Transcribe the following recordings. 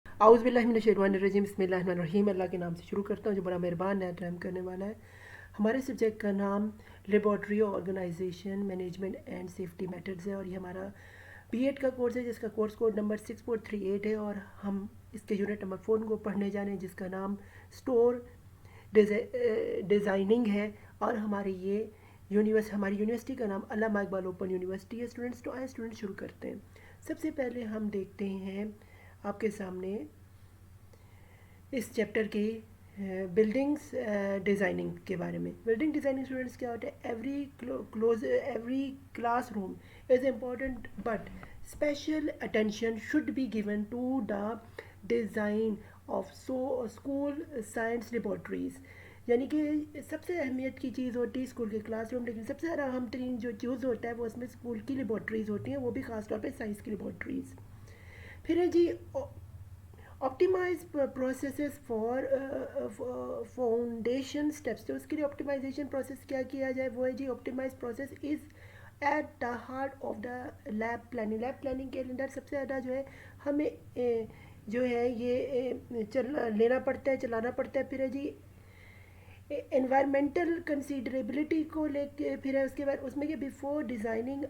आउज़ बिल्लाहि मिनश शैतानिर रजीम बिस्मिल्लाहिर्रहमानिर्रहीम। अल्लाह के नाम से शुरू करता हूँ जो बड़ा मेहरबान है, रहम करने वाला है। हमारे सब्जेक्ट का नाम laboratory organisation management and safety methods है और ये हमारा बीएड का कोर्स है जिसका कोर्स कोड नंबर 6438 है और हम इसके यूनिट नंबर 4 को पढ़ने जा रहे हैं जिसका नाम स्टोर डिज़ाइनिंग है। और हमारी यूनिवर्सिटी का नाम अल्लामा इकबाल ओपन यूनिवर्सिटी है। स्टूडेंट्स तो आए स्टूडेंट शुरू करते हैं। सबसे पहले हम देखते हैं आपके सामने इस चैप्टर की बिल्डिंग्स डिज़ाइनिंग के बारे में। बिल्डिंग डिज़ाइनिंग स्टूडेंट्स क्या होता है, every classroom is important but special attention should be given to the design of school science laboratories. यानी कि सबसे अहमियत की चीज़ होती है स्कूल के क्लासरूम, लेकिन सबसे ज़्यादा अहम तरीन जो चीज़ होता है वो उसमें स्कूल की लेबॉर्ट्रीज़ होती हैं, वो भी ख़ास तौर पे साइंस की लेबॉर्ट्रीज़। फिर है जी optimize processes for foundation steps. तो उसके लिए ऑप्टिमाइजेशन प्रोसेस क्या किया जाए वो है जी, optimize process is at the heart of the lab planning. Lab planning के अंदर सबसे ज़्यादा जो है हमें जो है ये लेना पड़ता है, चलाना पड़ता है। फिर है जी एनवायरमेंटल कंसीडरेबिलिटी को लेके, फिर है उसके बाद उसमें कि before designing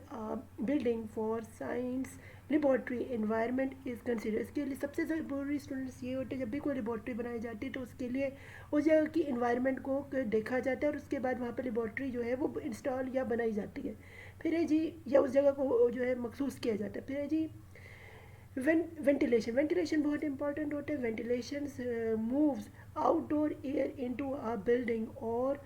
building for science laboratory environment is consider. इसके लिए सबसे ज़रूरी स्टूडेंट्स ये होते हैं, जब भी कोई लेबॉर्ट्री बनाई जाती है तो उसके लिए उस जगह की इन्वायरमेंट को देखा जाता है और उसके बाद वहाँ पर लेबॉर्ट्री जो है वो इंस्टॉल या बनाई जाती है। फिर है जी या उस जगह को जो है मखसूस किया जाता है। फिर है जी वेंटिलेशन बहुत इंपॉर्टेंट होता है। Ventilation moves outdoor air into a building और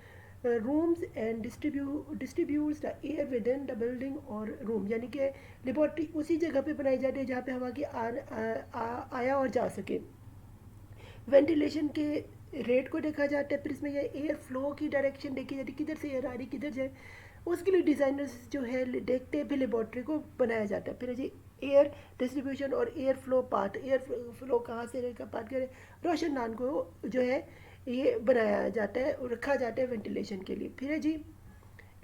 rooms and distributes the air within the building और रूम। यानी कि लेबॉर्ट्री उसी जगह पे बनाई जाती है जहाँ पे हवा की आया और जा सके। वेंटिलेशन के रेट को देखा जाता है, फिर इसमें यह एयर फ्लो की डायरेक्शन देखी जाती है, किधर से एयर आ रही किधर जाए, उसके लिए डिज़ाइनर्स जो है देखते हैं, फिर लेबॉर्ट्री को बनाया जाता है। फिर जी एयर डिस्ट्रीब्यूशन और air flow path, air flow कहाँ से रहेगा पाथ करें, रोशनदान को जो है ये बनाया जाता है और रखा जाता है वेंटिलेशन के लिए। फिर है जी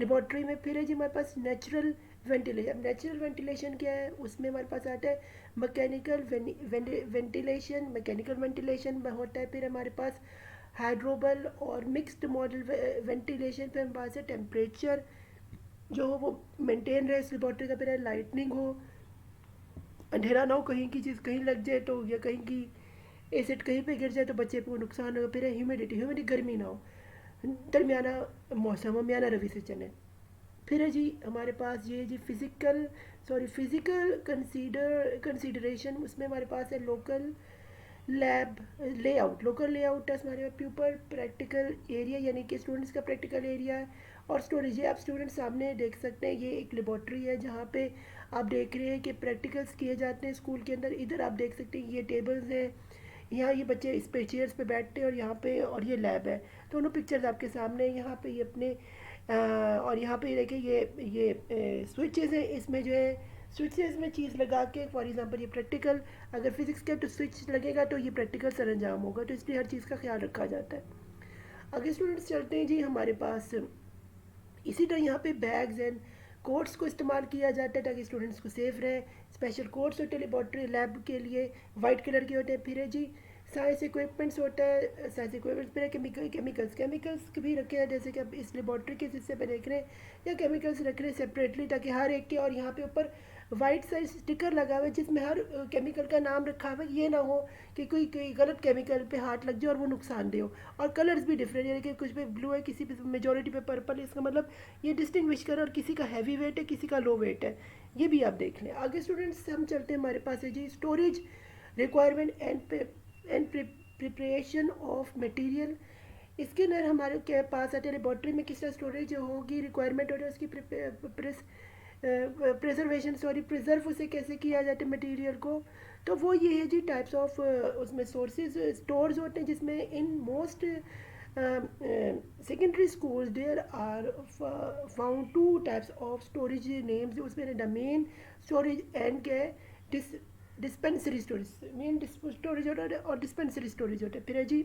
लेबॉर्ट्री में, फिर है जी हमारे पास नेचुरल वेंटिलेशन। नेचुरल वेंटिलेशन क्या है, उसमें हमारे पास आता है मैकेनिकल वेंटिलेशन। मैकेनिकल वेंटिलेशन में होता है फिर हमारे पास हाइड्रोबल और मिक्स्ड मॉडल वेंटिलेशन पे हमारे पास है टेम्परेचर जो हो वो मेंटेन रहे इस लेबॉर्ट्री का, फिर लाइटनिंग हो, अंधेरा ना हो, कहीं की चीज़ कहीं लग जाए तो या कहीं की एसिड कहीं पे गिर जाए तो बच्चे को नुकसान होगा। फिर ह्यूमिडिटी गर्मी ना हो, दरमियाना मौसम हो, म्याना रवि से चले। फिर है जी हमारे पास ये जी फिज़िकल कंसीडरेशन। उसमें हमारे पास है local lab layout. Local layout है हमारे प्यूपर प्रैक्टिकल एरिया, यानी कि स्टूडेंट्स का प्रैक्टिकल एरिया है। और स्टोरेज, ये आप स्टूडेंट्स सामने देख सकते हैं, ये एक लेबॉर्ट्री है जहाँ पे आप देख रहे हैं कि प्रैक्टिकल्स किए जाते हैं स्कूल के अंदर। इधर आप देख सकते हैं ये टेबल्स हैं, यहाँ ये बच्चे इस पे चेयर्स पे बैठते हैं और यहाँ पे और ये लैब है। दोनों पिक्चर्स आपके सामने हैं। यहाँ पे ये अपने और यहाँ पे देखिए ये स्विचेस हैं, इसमें जो है स्विचेस में चीज़ लगा के, फॉर एग्जांपल ये प्रैक्टिकल अगर फिजिक्स का तो स्विच लगेगा तो ये प्रैक्टिकल सरंजाम होगा, तो इसलिए हर चीज़ का ख्याल रखा जाता है। आगे स्टूडेंट्स चलते हैं जी हमारे पास इसी तरह यहाँ पे बैग्स एंड कोट्स को इस्तेमाल किया जाता है ताकि स्टूडेंट्स को सेफ रहे। स्पेशल कोट्स होते हैं लेबॉर्ट्री लैब के लिए, वाइट कलर के होते हैं। फिर है जी साइंस इक्विपमेंट्स होता है, साइंस इक्विपमेंट्स फिर केमिकल्स भी रखे हैं, जैसे कि अब इस लेबॉर्ट्री के हिस्से पे देख रहे हैं या केमिकल्स रख रहे हैं सेपरेटली ताकि हर एक के, और यहाँ पे ऊपर वाइट साइज स्टिकर लगा हुआ है जिसमें हर केमिकल का नाम रखा हुआ है। ये ना हो कि कोई गलत केमिकल पे हाथ लग जाए और वो नुकसानदेह हो। और कलर्स भी डिफरेंट, यानी कि कुछ पे ब्लू है, किसी पे मेजोरिटी पे पर्पल है, इसका मतलब ये डिस्टिंग्विश कर, और किसी का हैवी वेट है किसी का लो वेट है, ये भी आप देख लें। आगे स्टूडेंट्स हम चलते हैं, हमारे पास है जी storage requirement and preparation of material. इसके अंदर हमारे के पास आते हैं लेबॉर्ट्री में किस तरह स्टोरेज होगी, रिक्वायरमेंट होती है उसकी, प्रिजर्व उसे कैसे किया जाता है मटेरियल को। तो वो ये है जी टाइप्स ऑफ उसमें सोर्सेज स्टोर्स होते हैं जिसमें in most secondary school there are found two types of storage names. उसमें द मेन स्टोरेज एंड के डिस्पेंसरी स्टोरेज, मेन स्टोरेज होता है और डिस्पेंसरी स्टोरेज होता है। फिर है जी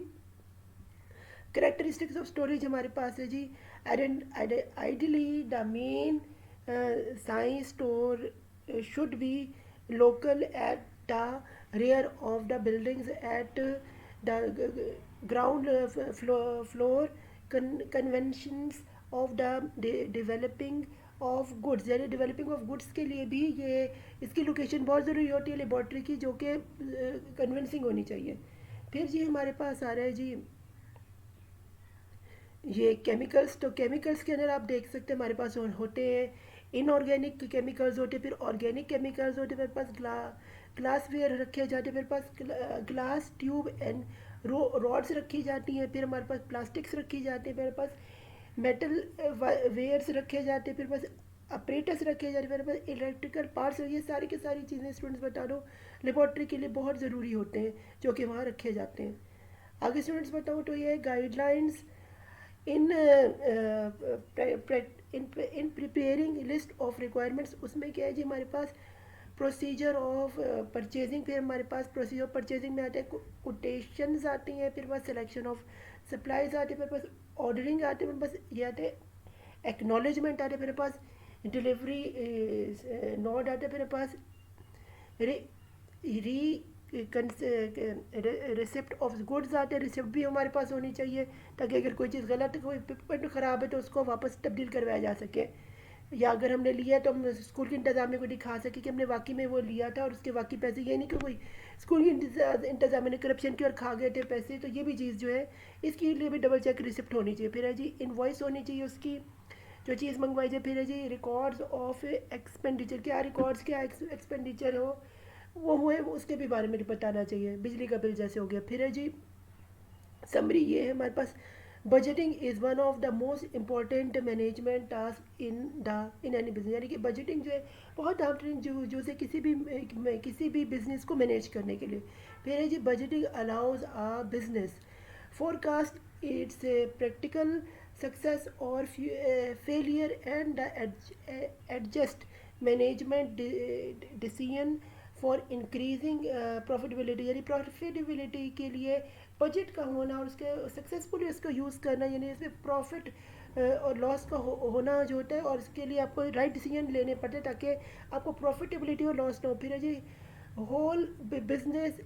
करेक्टरिस्टिक्स ऑफ स्टोरेज हमारे पास है जी ideally the main science store should be local at the rear of the buildings at the ground floor conventions of the developing of goods, यानी डेवलपिंग ऑफ गुड्स के लिए भी ये इसकी लोकेशन बहुत ज़रूरी होती है लेबॉर्ट्री की, जो कि कन्विंसिंग होनी चाहिए। फिर जी हमारे पास आ रहा है जी ये केमिकल्स। तो केमिकल्स के अंदर आप देख सकते हैं हमारे पास होते हैं इनऑर्गेनिक केमिकल्स होते हैं, फिर ऑर्गेनिक केमिकल्स होते हैं, मेरे पास ग्लास वेयर रखे जाते हैं, मेरे पास ग्लास ट्यूब एंड रॉड्स रखी जाती हैं, फिर हमारे पास प्लास्टिक्स रखी जाती हैं, मेरे पास मेटल वेयर्स रखे जाते हैं, फिर बस अपरेटस रखे जाते हैं, मेरे पास इलेक्ट्रिकल पार्ट्स, ये सारी की सारी चीज़ें स्टूडेंट्स बता रहा हूँ लेबॉर्ट्री के लिए बहुत ज़रूरी होते हैं जो कि वहाँ रखे जाते हैं। आगे स्टूडेंट्स बताऊँ तो ये guidelines in in preparing list of requirements. उसमें क्या है जी हमारे पास प्रोसीजर ऑफ परचेजिंग, फिर हमारे पास प्रोसीजर ऑफ परचेजिंग में आते हैं कोटेशंस आती हैं, फिर पास सिलेक्शन ऑफ सप्लाईज आते हैं, मेरे पास ऑर्डरिंग आते हैं, मेरे पास ये आते हैं एक्नॉलेजमेंट आते हैं, मेरे पास डिलीवरी नोट आते हैं, मेरे पास री रिसिप्ट ऑफ गुड्स आते हैं, रिसिप्ट भी हमारे पास होनी चाहिए ताकि अगर कोई चीज़ गलत, कोई पिकमेंट ख़राब है तो उसको वापस तब्दील करवाया जा सके, या अगर हमने लिया तो हम स्कूल की इंतज़ामिया को दिखा सके कि हमने वाकई में वो लिया था और उसके वाकई पैसे, ये नहीं कि कोई स्कूल की इंतज़ामिया ने करप्शन की और खा गए थे पैसे। तो ये भी चीज़ जो है इसके लिए भी डबल चेक रिसिप्ट होनी चाहिए। फिर है जी इनवॉइस होनी चाहिए उसकी जो चीज़ मंगवाई जाए। फिर है जी रिकॉर्ड्स ऑफ एक्सपेंडिचर, क्या रिकॉर्ड्स क्या एक्सपेंडिचर हो वो हुए उसके भी बारे में बताना चाहिए, बिजली का बिल जैसे हो गया। फिर है जी समरी, ये है हमारे पास budgeting is one of the most important management task in any business, यानी कि बजटिंग जो है बहुत इम्पोर्टेंट जो से किसी भी बिजनेस को मैनेज करने के लिए। फिर है जी budgeting allows a business forecast its practical success और failure and adjust management decision for increasing profitability, यानी प्रॉफिटेबिलिटी के लिए बजट का होना और उसके सक्सेसफुली उसको यूज़ करना, यानी इसमें प्रॉफिट और लॉस का होना जो होता है, और इसके लिए आपको राइट डिसीजन लेने पड़ते हैं ताकि आपको प्रॉफिटेबिलिटी और लॉस ना हो। फिर है जी whole business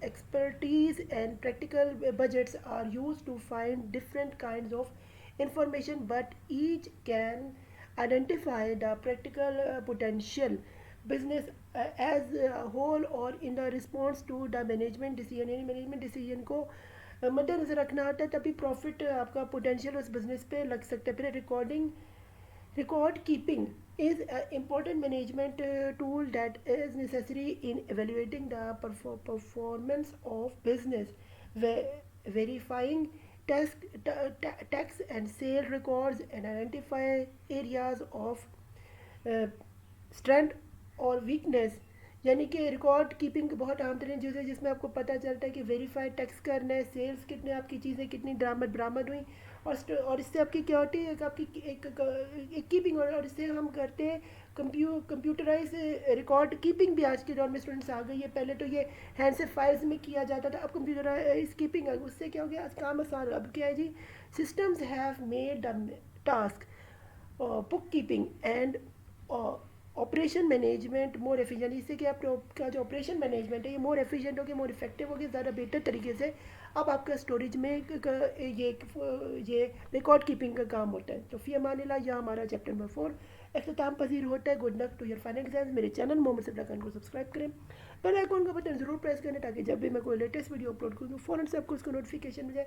expertise and practical budgets are used to find different kinds of information, but each can identify the practical potential business as a whole or in the response to the management decision, यानी management decision को मद्देनजर रखना होता है तभी profit आपका potential उस business पे लग सकता है। फिर record keeping is an important management tool that is necessary in evaluating the performance of business, verifying tax and sale records, and identify areas of uh, strength और वीकनेस। यानी कि रिकॉर्ड कीपिंग बहुत आम तरीन चीज़ है जिसमें आपको पता चलता है कि वेरीफाइड टैक्स करना है, सेल्स कितने आपकी चीज़ें कितनी बरामद हुई, और इससे आपकी क्या होती है, आपकी एक कीपिंग, और इससे हम करते हैं कंप्यूटराइज रिकॉर्ड कीपिंग भी आज के दौर में स्टूडेंट्स आ गई है। पहले तो ये हैंड से फाइल्स में किया जाता था, अब कंप्यूटराइज कीपिंग है, उससे क्या हो गया काम आसान। अब क्या है जी systems have made the task book keeping and operation management more efficient, इससे कि आपका जो ऑपरेशन मैनेजमेंट है ये मोर एफिशिएंट हो गया, मोर इफेक्टिव हो गया, ज़्यादा बेहतर तरीके से अब आपका स्टोरेज में ये रिकॉर्ड कीपिंग का काम होता है। तो फी अमानिल्लाह, यह हमारा चैप्टर नंबर 4 अख्ताम पजीर होता है। Good luck to your final exams. मेरे चैनल मोहम्मद सिद्दीक खान को सब्सक्राइब करें, बेल आइकॉन का बटन ज़रूर प्रेस करें ताकि जब भी मैं कोई लेटेस्ट वीडियो अपलोड करूँ फ़ौरन से आपको उसका नोटिफिकेशन मिल जाए,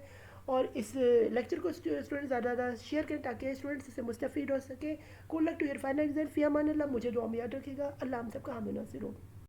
और इस लेक्चर को स्टूडेंट ज़्यादा ज़्यादा शेयर करें ताकि स्टूडेंट्स इससे मुस्तफ़ीद हो सके। Good luck to your final exam. फी अमानिल्लाह, मुझे दुआ में याद रखिएगा। अल्लाह हम सबका हामी नासिर हो।